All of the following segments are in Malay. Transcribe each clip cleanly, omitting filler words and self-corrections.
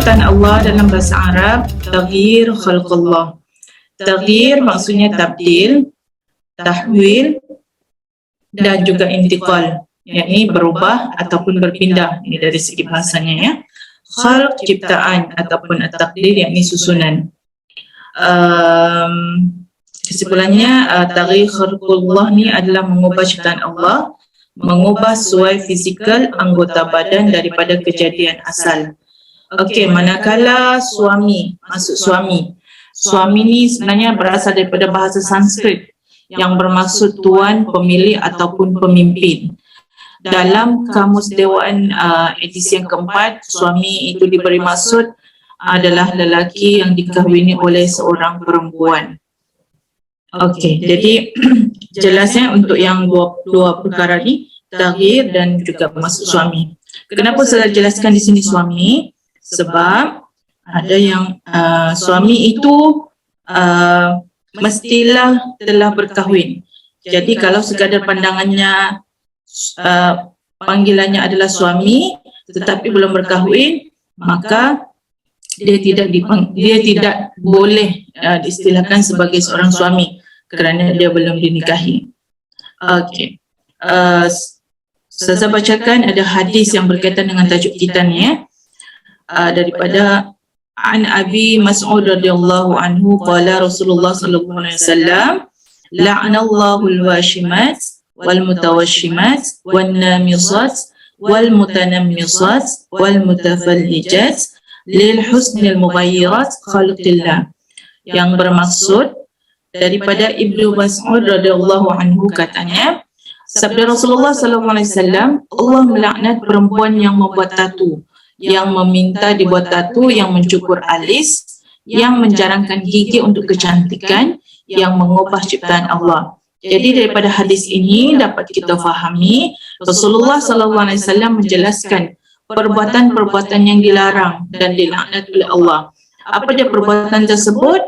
ciptaan Allah dalam bahasa Arab, taghyir khalqullah. Taghyir maksudnya tabdil, tahwil dan juga intiqal, yakni berubah ataupun berpindah. Ini dari segi bahasanya ya. Khalq ciptaan ataupun at-taqdir yakni susunan. Kesimpulannya, taghyir khalqullah ni adalah mengubah ciptaan Allah, mengubah suai fizikal anggota badan daripada kejadian asal. Okey, manakala suami, maksud suami. Suami ni sebenarnya berasal daripada bahasa Sanskrit yang bermaksud tuan, pemilik ataupun pemimpin. Dalam Kamus Dewaan edisi yang keempat, suami itu diberi maksud adalah lelaki yang dikahwini oleh seorang perempuan. Okey, jadi jelasnya untuk yang dua perkara ni, taghyir dan juga maksud suami. Kenapa saya jelaskan di sini suami? Sebab ada yang suami itu mestilah telah berkahwin. Jadi kalau sekadar pandangannya panggilannya adalah suami tetapi belum berkahwin, maka dia tidak boleh diistilahkan sebagai seorang suami kerana dia belum dinikahi. Okey. Saya bacakan ada hadis yang berkaitan dengan tajuk kita ni ya. Daripada An Abi Mas'ud radhiyallahu anhu qala Rasulullah sallallahu alaihi wasallam la'anallahu al-washimat wal mutawashimat wan namisat wal mutanammisat wal mutafallijat lil husnil mughayyirat khalqillah, yang bermaksud daripada Ibnu Mas'ud radhiyallahu anhu katanya, sabda Rasulullah sallallahu alaihi wasallam, Allah melaknat perempuan yang membuat tatu, yang meminta dibuat tatu, yang mencukur alis, yang menjarangkan gigi untuk kecantikan, yang mengubah ciptaan Allah. Jadi daripada hadis ini dapat kita fahami Rasulullah sallallahu alaihi wasallam menjelaskan perbuatan-perbuatan yang dilarang dan dilaknat oleh Allah. Apa dia perbuatan tersebut?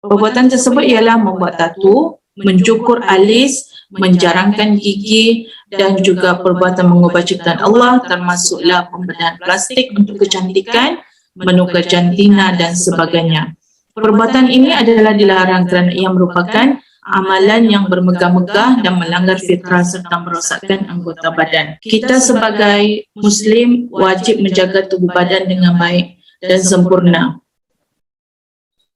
Perbuatan tersebut ialah membuat tatu, mencukur alis, menjarangkan gigi dan juga perbuatan mengubah ciptaan Allah, termasuklah pembedahan plastik untuk kecantikan, menukar jantina dan sebagainya. Perbuatan ini adalah dilarang kerana ia merupakan amalan yang bermegah-megah dan melanggar fitrah serta merosakkan anggota badan. Kita sebagai Muslim wajib menjaga tubuh badan dengan baik dan sempurna.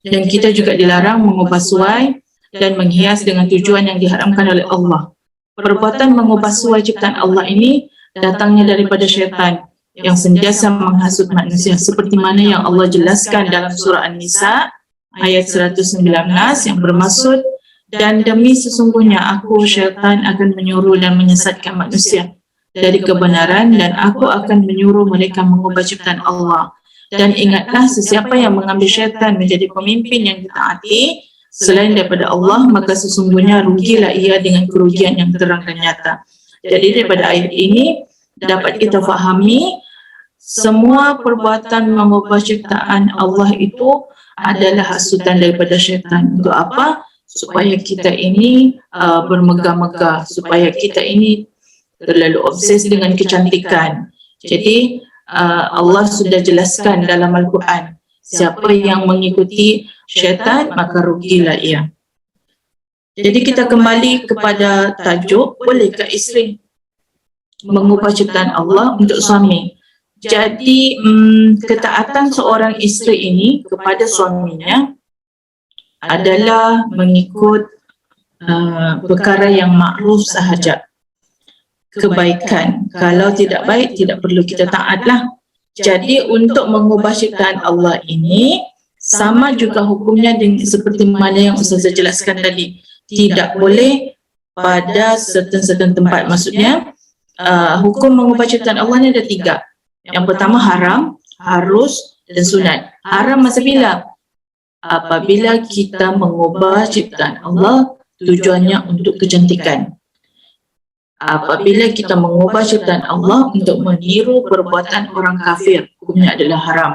Dan kita juga dilarang mengubah suai dan menghias dengan tujuan yang diharamkan oleh Allah. Perbuatan mengubah suai ciptaan Allah ini datangnya daripada syaitan yang sentiasa menghasut manusia, seperti mana yang Allah jelaskan dalam surah An-Nisa ayat 119 yang bermaksud, dan demi sesungguhnya aku syaitan akan menyuruh dan menyesatkan manusia dari kebenaran, dan aku akan menyuruh mereka mengubah ciptaan Allah. Dan ingatlah, sesiapa yang mengambil syaitan menjadi pemimpin yang ditaati selain daripada Allah, maka sesungguhnya rugilah ia dengan kerugian yang terang dan nyata. Jadi daripada ayat ini dapat kita fahami semua perbuatan mengubah ciptaan Allah itu adalah hasutan daripada syaitan. Untuk apa? Supaya kita ini bermegah-megah, supaya kita ini terlalu obses dengan kecantikan. Jadi Allah sudah jelaskan dalam Al-Quran, siapa yang mengikuti syaitan maka rugilah ia. Jadi kita kembali kepada tajuk, bolehkah isteri mengubah ciptaan Allah untuk suami? Jadi ketaatan seorang isteri ini kepada suaminya adalah mengikut perkara yang makruf sahaja, kebaikan. Kalau tidak baik, tidak perlu kita taatlah. Jadi untuk mengubah ciptaan Allah ini sama juga hukumnya dengan seperti mana yang Ustazah jelaskan tadi. Tidak boleh pada certain tempat. Maksudnya hukum mengubah ciptaan Allah ni ada 3. Yang pertama haram, harus dan sunat. Haram masa bila? Apabila kita mengubah ciptaan Allah tujuannya untuk kecantikan. Apabila kita mengubah ciptaan Allah untuk meniru perbuatan orang kafir, hukumnya adalah haram.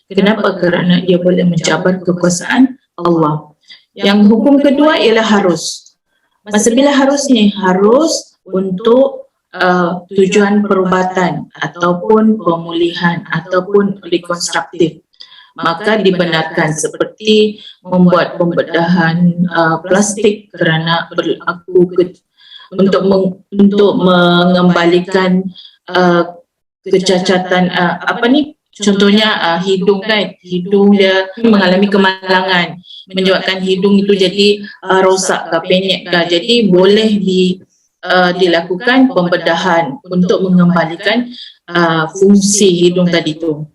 Kenapa? Kerana ia boleh mencabar kekuasaan Allah. Yang hukum kedua ialah harus. Masa bila harus ni? Harus untuk tujuan perubatan ataupun pemulihan ataupun rekonstruktif, maka dibenarkan, seperti membuat pembedahan plastik kerana berlaku untuk mengembalikan kecacatan contohnya hidung kan, hidung dia mengalami kemalangan, menyebabkan hidung itu jadi rosak ke penyek ke, jadi boleh dilakukan pembedahan untuk mengembalikan fungsi hidung tadi itu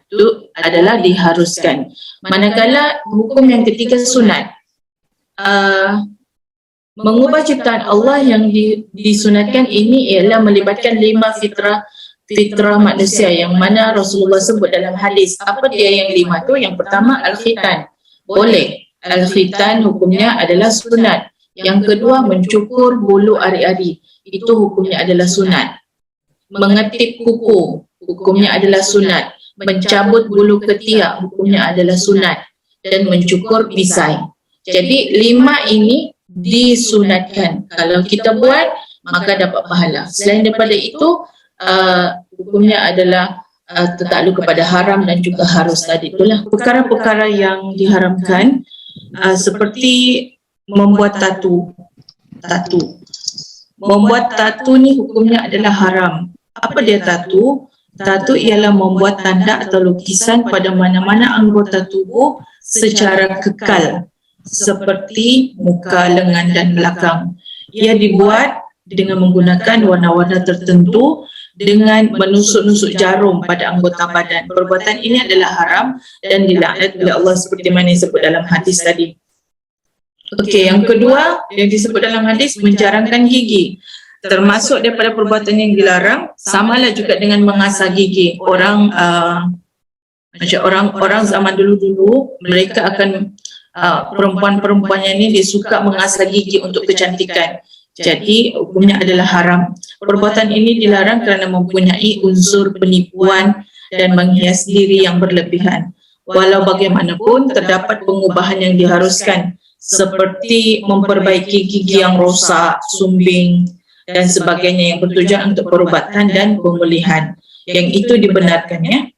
adalah diharuskan. Manakala hukum yang ketiga sunat, mengubah ciptaan Allah yang disunatkan ini ialah melibatkan 5 fitrah manusia yang mana Rasulullah sebut dalam hadis. Apa dia yang 5 tu? Yang pertama al-khitan, boleh. Al-khitan hukumnya adalah sunat. Yang kedua mencukur bulu ari-ari, itu hukumnya adalah sunat. Mengetip kuku, hukumnya adalah sunat. Mencabut bulu ketiak, hukumnya adalah sunat. Dan mencukur pisai. Jadi 5 ini disunatkan. Kalau kita buat, maka dapat pahala. Selain daripada itu, hukumnya adalah tertakluk kepada haram dan juga harus tadi. Itulah perkara-perkara yang diharamkan, seperti membuat tatu. Membuat tatu ni hukumnya adalah haram. Apa dia tatu? Tatu ialah membuat tanda atau lukisan pada mana-mana anggota tubuh secara kekal, seperti muka, lengan dan belakang. Ia dibuat dengan menggunakan warna-warna tertentu dengan menusuk-nusuk jarum pada anggota badan. Perbuatan ini adalah haram dan dilaknat oleh Allah seperti mana disebut dalam hadis tadi. Okey, yang kedua yang disebut dalam hadis, menjarangkan gigi. Termasuk daripada perbuatan yang dilarang, samalah juga dengan mengasah gigi. Macam orang zaman dulu-dulu, mereka akan perempuan-perempuan yang ini dia suka mengasah gigi untuk kecantikan. Jadi hukumnya adalah haram. Perbuatan ini dilarang kerana mempunyai unsur penipuan dan menghias diri yang berlebihan. Walau bagaimanapun terdapat pengubahan yang diharuskan, seperti memperbaiki gigi yang rosak, sumbing dan sebagainya yang bertujuan untuk perubatan dan pemulihan. Yang itu dibenarkan, ya.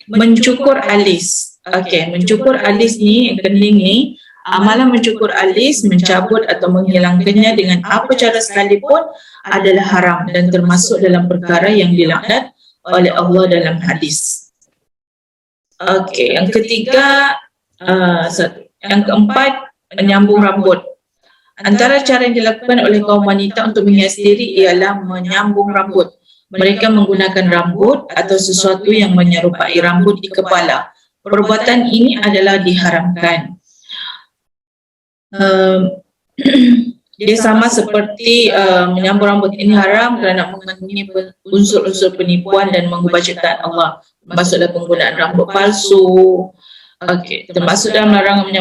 Mencukur alis. Okey, mencukur alis ni, kening ni, amalan mencukur alis, mencabut atau menghilangkannya dengan apa cara sekalipun adalah haram dan termasuk dalam perkara yang dilaknat oleh Allah dalam hadis. Okey, yang ketiga, yang keempat, menyambung rambut. Antara cara yang dilakukan oleh kaum wanita untuk menghias diri ialah menyambung rambut. Mereka menggunakan rambut atau sesuatu yang menyerupai rambut di kepala. Perbuatan ini adalah diharamkan. Dia sama seperti menyambung rambut ini haram kerana mengandungi unsur-unsur penipuan dan mengubah ciptaan Allah. Termasuk dalam penggunaan rambut palsu. Okey, termasuk dalam larangan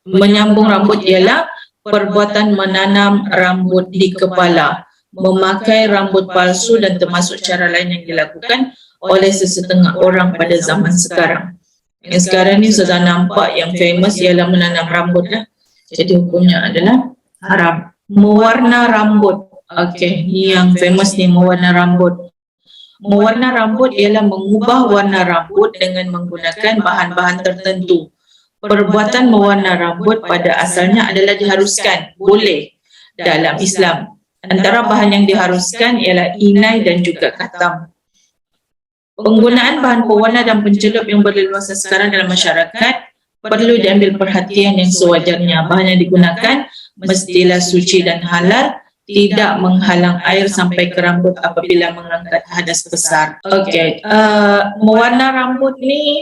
menyambung rambut ialah perbuatan menanam rambut di kepala, memakai rambut palsu dan termasuk cara lain yang dilakukan oleh sesetengah orang pada zaman sekarang. Yang sekarang ni sudah nampak yang famous ialah menanam rambut lah. Jadi hukumnya adalah haram. Mewarna rambut. Okey, ni yang famous ni, mewarna rambut. Mewarna rambut ialah mengubah warna rambut dengan menggunakan bahan-bahan tertentu. Perbuatan mewarna rambut pada asalnya adalah diharuskan, boleh dalam Islam. Antara bahan yang diharuskan ialah inai dan juga katam. Penggunaan bahan pewarna dan pencelup yang berleluasa sekarang dalam masyarakat perlu diambil perhatian yang sewajarnya. Bahan yang digunakan mestilah suci dan halal, tidak menghalang air sampai ke rambut apabila mengangkat hadas besar. Okey, mewarna rambut ni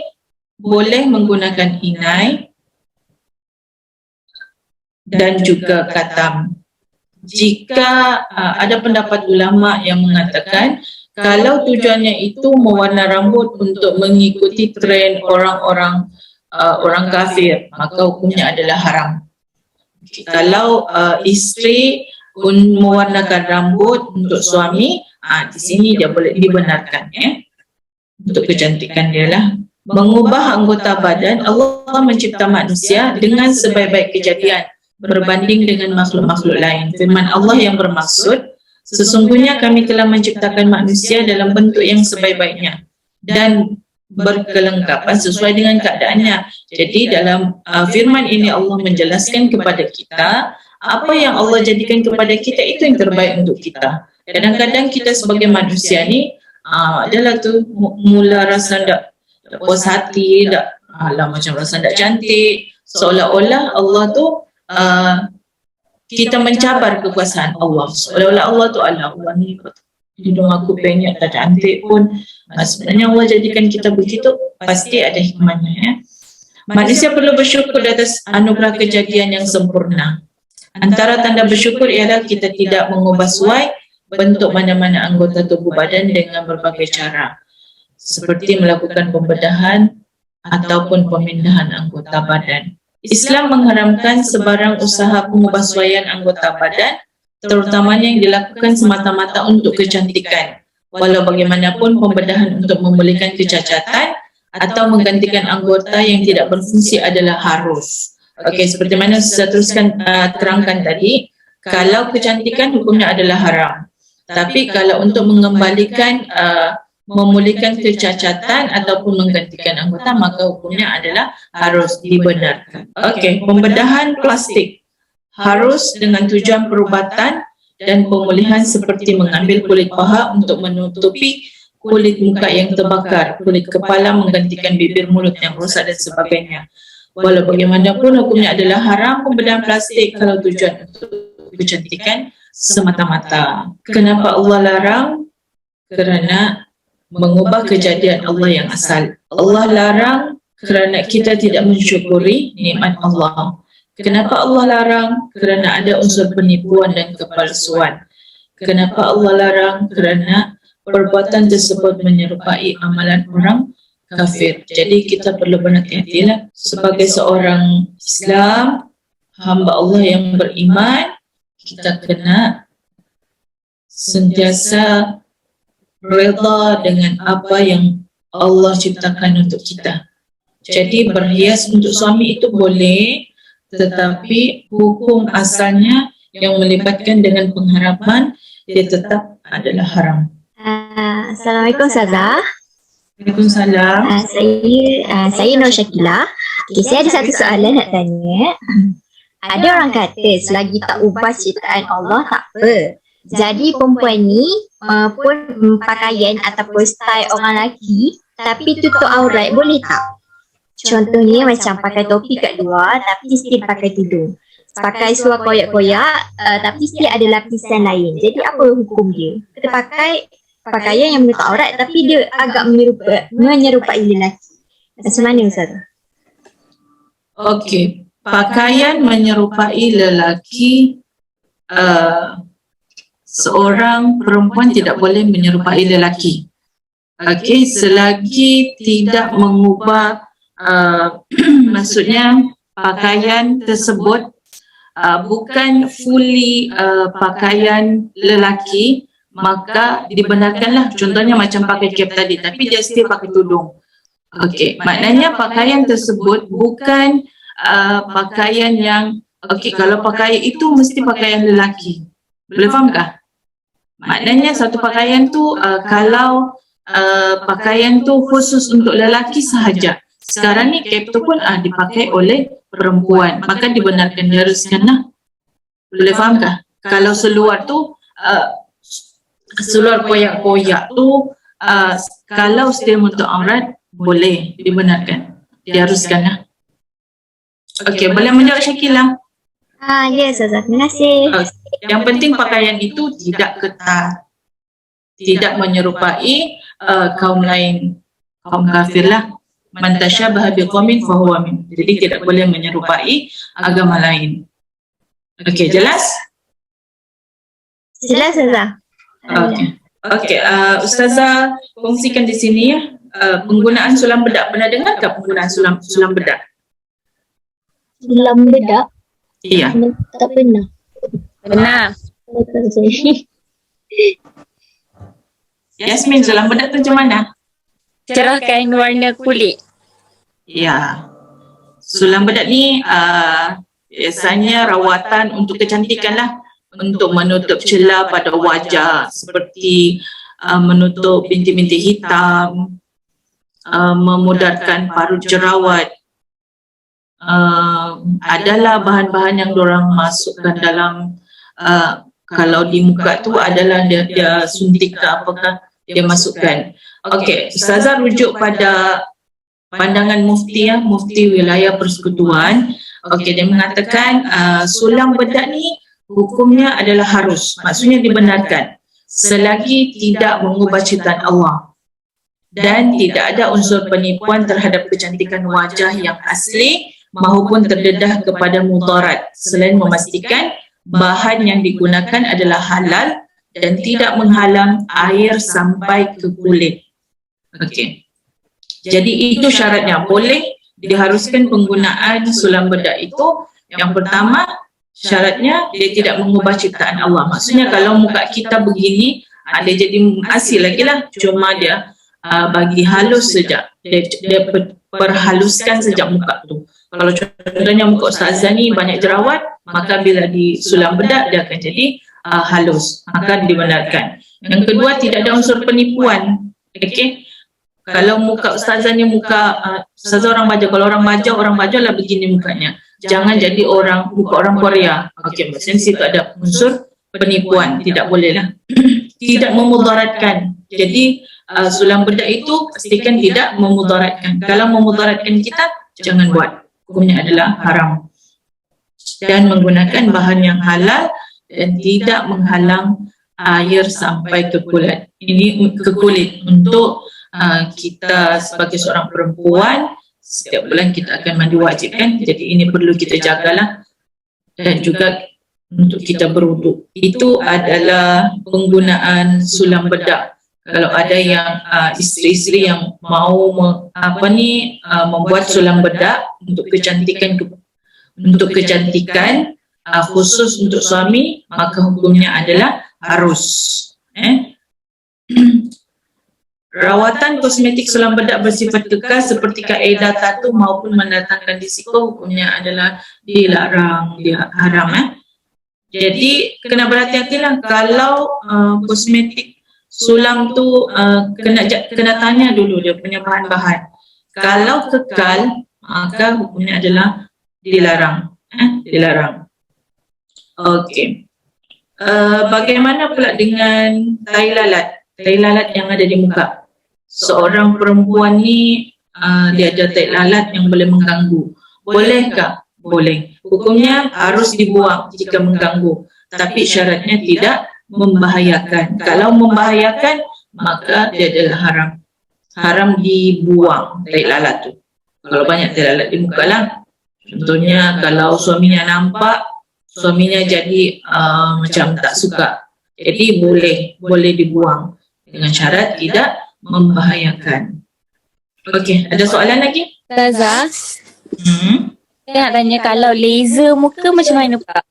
boleh menggunakan inai dan juga katam. Jika ada pendapat ulama yang mengatakan kalau tujuannya itu mewarna rambut untuk mengikuti tren orang-orang orang kafir, maka hukumnya adalah haram. Kalau isteri mewarnakan rambut untuk suami, di sini dia boleh dibenarkan, ya. Untuk kecantikan dia lah. Mengubah anggota badan, Allah mencipta manusia dengan sebaik-baik kejadian berbanding dengan makhluk-makhluk lain. Firman Allah yang bermaksud Sesungguhnya kami telah menciptakan manusia dalam bentuk yang sebaik-baiknya dan berkelengkapan sesuai dengan keadaannya. Jadi dalam firman ini Allah menjelaskan kepada kita apa yang Allah jadikan kepada kita itu yang terbaik untuk kita. Kadang-kadang kita sebagai manusia ni adalah tu mula rasa tak puas hati, tak macam rasa tak cantik, seolah-olah Allah tu kita mencabar kekuasaan Allah. Seolah-olah Allah tu Allah ni hidung aku penyek tak cantik pun. Sebenarnya Allah jadikan kita begitu, pasti ada hikmahnya ya. Manusia perlu bersyukur atas anugerah kejadian yang sempurna. Antara tanda bersyukur ialah kita tidak mengubah suai bentuk mana-mana anggota tubuh badan dengan berbagai cara, seperti melakukan pembedahan ataupun pemindahan anggota badan. Islam mengharamkan sebarang usaha pengubahsuaian anggota badan, terutamanya yang dilakukan semata-mata untuk kecantikan. Walau bagaimanapun pembedahan untuk memulihkan kecacatan atau menggantikan anggota yang tidak berfungsi adalah harus. Okey, seperti mana saya teruskan terangkan tadi, kalau kecantikan hukumnya adalah haram. Tapi kalau untuk mengembalikan memulihkan kecacatan ataupun menggantikan anggota, maka hukumnya adalah harus dibenarkan. Okey, pembedahan plastik harus dengan tujuan perubatan dan pemulihan seperti mengambil kulit paha untuk menutupi kulit muka yang terbakar, kulit kepala menggantikan bibir mulut yang rosak dan sebagainya. Walau bagaimanapun hukumnya adalah haram pembedahan plastik kalau tujuan untuk kecantikan semata-mata. Kenapa Allah larang? Kerana mengubah kejadian Allah yang asal. Allah larang kerana kita tidak mensyukuri nikmat Allah. Kenapa Allah larang? Kerana ada unsur penipuan dan kepalsuan. Kenapa Allah larang? Kerana perbuatan tersebut menyerupai amalan orang kafir. Jadi kita perlu berhati-hatilah sebagai seorang Islam, hamba Allah yang beriman, kita kena sentiasa reda dengan apa yang Allah ciptakan untuk kita. Jadi berhias untuk suami itu boleh, tetapi hukum asalnya yang melibatkan dengan pengharapan dia tetap adalah haram. Assalamualaikum Ustazah. Waalaikumsalam. Saya Nur Syakila. Okay, saya ada satu soalan nak tanya. Ada orang kata selagi tak ubah ciptaan Allah tak apa. Jadi perempuan ni pun pakaian ataupun style orang lelaki tapi tutup aurat boleh tak? Contohnya macam pakai topi kat luar tapi still pakai tudung. Pakai seluar koyak-koyak tapi still ada lapisan lain. Jadi apa hukum dia? Kita pakai pakaian yang menutup aurat tapi dia agak menyerupai lelaki. Macam mana Ustaz? Okey, pakaian menyerupai lelaki, seorang perempuan tidak boleh menyerupai lelaki. Okey, selagi tidak mengubah maksudnya pakaian tersebut bukan fully pakaian lelaki, maka dibenarkanlah. Contohnya macam pakai cap tadi tapi dia still pakai tudung. Okey, maknanya pakaian tersebut bukan pakaian yang kalau pakaian itu mesti pakaian lelaki. Boleh fahamkah? Maknanya satu pakaian tu kalau pakaian tu khusus untuk lelaki sahaja. Sekarang ni cap tu pun dipakai oleh perempuan, maka dibenarkan, diharuskanlah. Boleh fahamkah? Kalau seluar tu seluar koyak-koyak tu kalau still untuk aurat boleh, dibenarkan, diharuskanlah. Okey, boleh menjawab Syakila? Ya Ustazah, terima kasih. Yang penting pakaian itu tidak ketat, tidak menyerupai kaum lain, kaum kafir lah. Man tasyabaha biqaumin fahuwa min. Jadi tidak boleh menyerupai agama lain. Okey, jelas? Jelas Ustazah. Okey, Ustazah kongsikan di sini ya. Penggunaan sulam bedak, pernah dengar tak penggunaan sulam bedak? Sulam bedak? Iya. Tak pernah. Pernah. Yasmin, sulam bedak tu macam mana? Cerahkan warna kulit. Ya. Sulam bedak ni biasanya rawatan untuk kecantikan lah. untuk menutup celah pada wajah seperti menutup bintik-bintik hitam, memudarkan parut jerawat, adalah bahan-bahan yang diorang masukkan dalam kalau di muka tu adalah dia suntik ke apakah dia masukkan. Okey, Ustazah rujuk pada pandangan mufti mufti wilayah persekutuan. Okey, dia mengatakan sulam bedak ni hukumnya adalah harus, maksudnya dibenarkan selagi tidak mengubah ciptaan Allah dan tidak ada unsur penipuan terhadap kecantikan wajah yang asli maupun terdedah kepada mudarat, selain memastikan bahan yang digunakan adalah halal dan tidak menghalang air sampai ke kulit. Okey. Jadi itu syaratnya, boleh diharuskan penggunaan sulam bedak itu. Yang pertama, syaratnya dia tidak mengubah ciptaan Allah. Maksudnya kalau muka kita begini, dia jadi asli lagi lah, cuma dia bagi halus saja. Dia perhaluskan sejak muka tu. Kalau contohnya muka Ustazah ni banyak jerawat, maka bila disulam bedak dia akan jadi halus, maka dibenarkan. Yang kedua, tidak ada unsur penipuan. Okey. Kalau muka Ustazah ni muka Ustazah orang Baja, kalau orang Baja lah begini mukanya. Jangan jadi muka orang Korea. Okey, maksudnya situ ada unsur penipuan, tidak boleh lah. Tidak memudaratkan. Jadi sulam bedak itu pastikan tidak memudaratkan. Kalau memudaratkan kita, jangan buat. Hukumnya adalah haram. Dan menggunakan bahan yang halal dan tidak menghalang air sampai ke kulit. Ini ke kulit untuk kita sebagai seorang perempuan, setiap bulan kita akan mandi wajib kan. Jadi ini perlu kita jagalah. Dan juga untuk kita berwuduk. Itu adalah penggunaan sulam bedak. Kalau ada yang isteri-isteri yang mau membuat sulam bedak untuk kecantikan khusus untuk suami, maka hukumnya adalah harus. Rawatan kosmetik sulam bedak bersifat kekal seperti kaedah tatu maupun mendatangkan risiko, hukumnya adalah dilarang, dia haram. Jadi kena berhati-hatilah kalau kosmetik sulam tu kena tanya dulu dia punya bahan-bahan. Kalau kekal, maka hukumnya adalah dilarang. Dilarang. Okey. Bagaimana pula dengan tai lalat? Tai lalat yang ada di muka. Seorang perempuan ni dia ada tai lalat yang boleh mengganggu. Bolehkah? Boleh. Hukumnya harus dibuang jika mengganggu. Tapi syaratnya tidak membahayakan. Kalau membahayakan, maka dia adalah haram. Haram dibuang tai lalat tu. Kalau banyak tai lalat di muka lah. Contohnya kalau suaminya nampak, suaminya jadi macam tak suka. Jadi boleh dibuang dengan syarat tidak membahayakan. Okey, ada soalan lagi? Ustazah, saya nak tanya kalau laser muka macam mana Pak?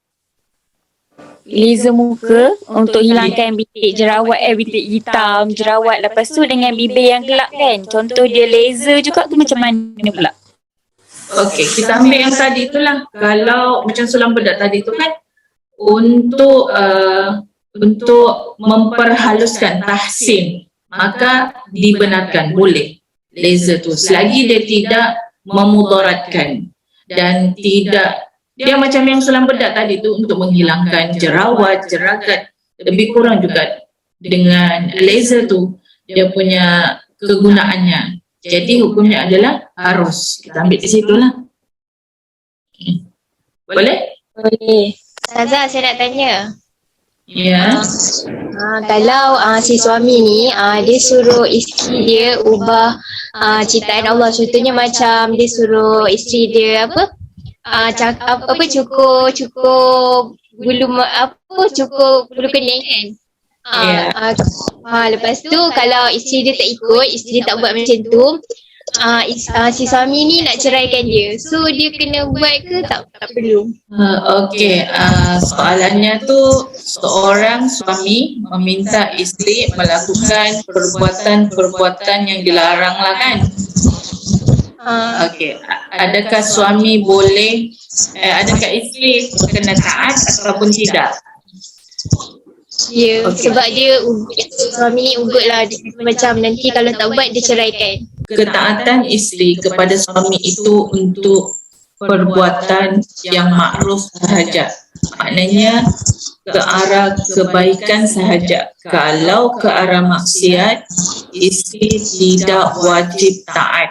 Laser muka untuk hilangkan bintik jerawat, bintik hitam, jerawat. Lepas tu dengan bibir yang gelap kan. Contoh dia laser juga tu macam mana pula? Okey, kita ambil yang tadi itulah. Kalau macam sulam bedak tadi tu kan untuk memperhaluskan tahsin, maka dibenarkan, boleh laser tu selagi dia tidak memudaratkan dan tidak, dia macam yang sulam bedak tadi tu untuk menghilangkan jerawat, jeragat, lebih kurang juga dengan laser tu dia punya kegunaannya. Jadi hukumnya adalah harus. Kita ambil di situlah. Boleh? Boleh. Ustazah, saya nak tanya. Ya. Kalau si suami ni dia suruh isteri dia ubah ciptaan Allah, contohnya macam dia suruh isteri dia cukur bulu kening kan. Lepas tu kalau isteri dia tak ikut, isteri dia tak buat macam tu, si suami ni nak ceraikan dia. So dia kena buat ke tak perlu? Okey, soalannya tu seorang suami meminta isteri melakukan perbuatan yang dilarang lah kan. Okey, adakah suami boleh, adakah isteri kena taat ataupun tidak? Ya, Okey. sebab dia suami ni ugut lah. Macam nanti kalau tak buat dia ceraikan. Ketaatan isteri kepada suami itu untuk perbuatan yang makruf sahaja. Maknanya ke arah kebaikan sahaja. Kalau ke arah maksiat, isteri tidak wajib taat.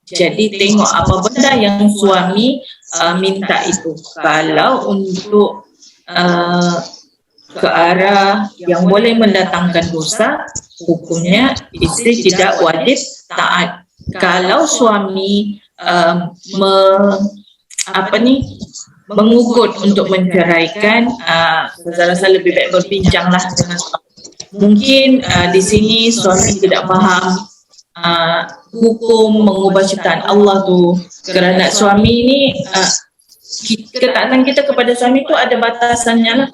Jadi tengok apa benda yang suami minta itu. Kalau untuk ke arah yang boleh mendatangkan dosa, hukumnya isteri tidak wajib taat. Kalau suami mengugut untuk menceraikan, saya rasa lebih baik berbincanglah dengan suami. Mungkin di sini suami tidak faham hukum mengubah ciptaan Allah tu, kerana suami ni ketaatan kita kepada suami tu ada batasannya lah.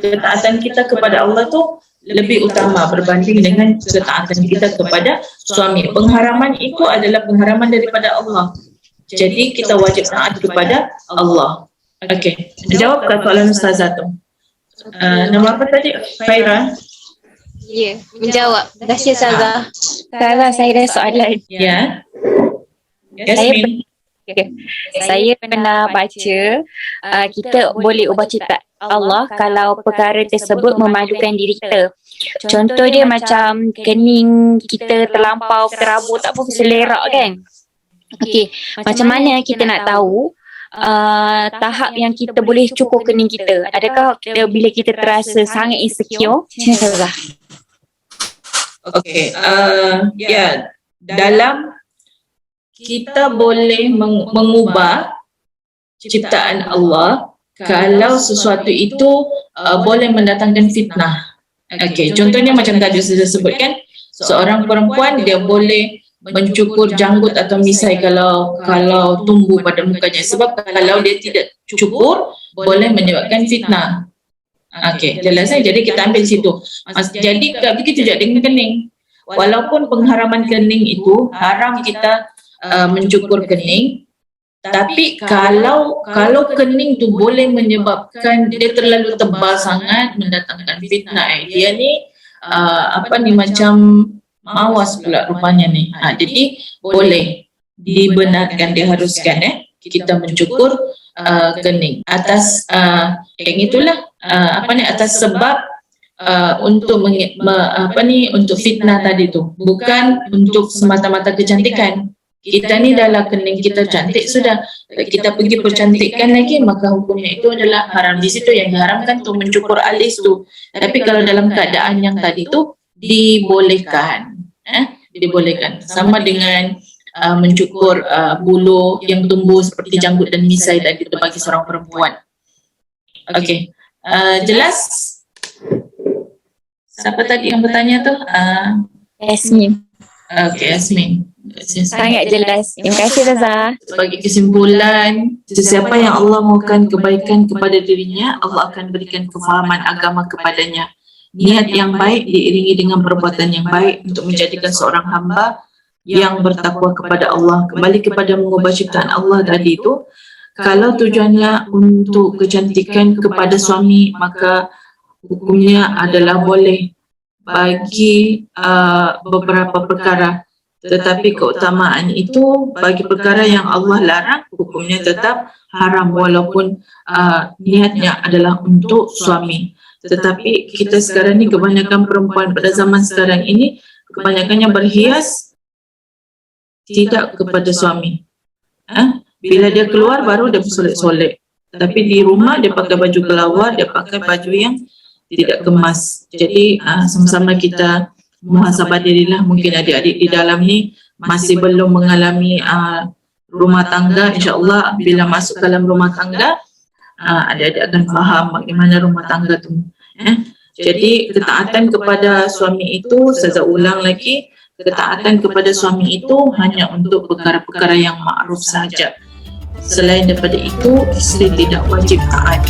Ketaatan kita kepada Allah tu lebih utama berbanding dengan ketaatan kita kepada suami. Pengharaman itu adalah pengharaman daripada Allah. Jadi kita wajib taat kepada Allah. Okey, jawab ke soalan Ustazah tu. Nama apa tadi? Faira? Ya, menjawab. Terima kasih Ustazah. Salah, saya ada soalan. Ya. Yasmin. Saya pernah baca kita boleh ubah ciptaan Allah kalau perkara tersebut memadukan diri kita. Contoh dia macam kening kita terlampau terabur tak apa selerak kan. Okey, macam mana kita nak tahu tahap yang kita boleh cukur kening kita? Adakah bila kita terasa sangat insecure? Salah. Okey, ya, dalam kita boleh mengubah ciptaan Allah kalau sesuatu itu boleh mendatangkan fitnah. Okey, contohnya macam tadi saya sebutkan, seorang perempuan dia boleh mencukur janggut atau misai kalau tumbuh pada mukanya, sebab kalau dia tidak cukur boleh menyebabkan fitnah. Okey, jelas kan? Jadi kita ambil situ. Jadi tak begitu juga dengan kening. Walaupun pengharaman kening itu haram kita mencukur kening, tapi kalau kening tu boleh menyebabkan dia terlalu tebal sangat mendatangkan fitnah, dia ni macam mawas pula rupanya ni. Jadi boleh dibenarkan, diharuskan kita mencukur kening atas yang itulah atas sebab untuk untuk fitnah tadi tu, bukan untuk semata-mata kecantikan. Kita ni dalam kening kita cantik sudah, kita pergi percantikkan lagi, maka hukumnya itu adalah haram. Di situ yang diharamkan tu mencukur alis tu. Tapi kalau dalam keadaan yang tadi tu dibolehkan, dibolehkan. Sama dengan mencukur bulu yang tumbuh seperti janggut dan misai tadi tu bagi seorang perempuan. Okey, jelas? Siapa tadi yang bertanya tu? Yasmin. Okey, Yasmin. Sangat jelas. Terima kasih Zaza. Sebagai kesimpulan, sesiapa yang Allah mahukan kebaikan kepada dirinya, Allah akan berikan kefahaman agama kepadanya. Niat yang baik diiringi dengan perbuatan yang baik untuk menjadikan seorang hamba yang bertakwa kepada Allah. Kembali kepada mengubah ciptaan Allah tadi itu, kalau tujuannya untuk kecantikan kepada suami, maka hukumnya adalah boleh bagi beberapa perkara. Tetapi keutamaan itu bagi perkara yang Allah larang, hukumnya tetap haram walaupun niatnya adalah untuk suami. Tetapi kita sekarang ni kebanyakan perempuan pada zaman sekarang ini kebanyakannya berhias tidak kepada suami. Bila dia keluar baru dia bersolek-solek. Tapi di rumah dia pakai baju kelawar, dia pakai baju yang tidak kemas. Jadi sama-sama kita muhasabah dirilah. Mungkin adik-adik di dalam ni masih belum mengalami rumah tangga. InsyaAllah bila masuk dalam rumah tangga, adik-adik akan faham bagaimana rumah tangga tu. Jadi ketaatan kepada suami itu, saya ulang lagi, ketaatan kepada suami itu hanya untuk perkara-perkara yang ma'ruf sahaja. Selain daripada itu, isteri tidak wajib taat.